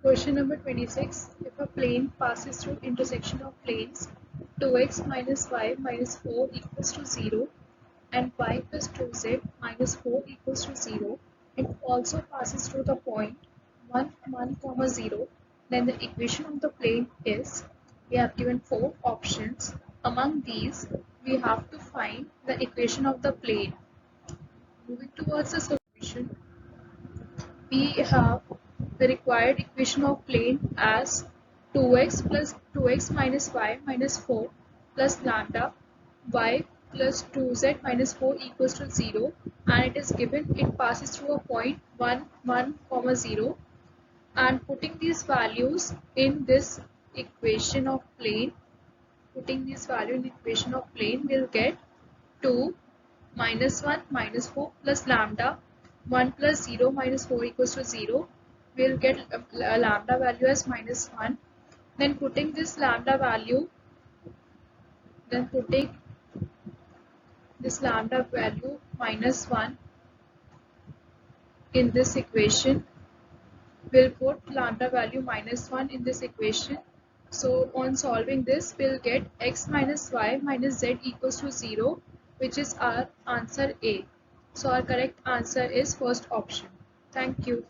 Question number 26. If a plane passes through intersection of planes 2x minus y minus 4 equals to 0 and y plus 2z minus 4 equals to 0, it also passes through the point 1, 1, 0, then the equation of the plane is, we have given 4 options. Among these, we have to find the equation of the plane. Moving towards the solution, we have the required equation of plane as 2x plus 2x minus y minus 4 plus lambda y plus 2z minus 4 equals to 0, and it is given it passes through a point 1, 1, 0, and putting these values in this equation of plane, we'll get 2 minus 1 minus 4 plus lambda 1 plus 0 minus 4 equals to 0. We'll get a lambda value as minus 1. Then putting this lambda value minus 1 in this equation, we'll put lambda value minus 1 in this equation. So on solving this, we'll get x minus y minus z equals to 0, which is our answer A. So our correct answer is first option. Thank you.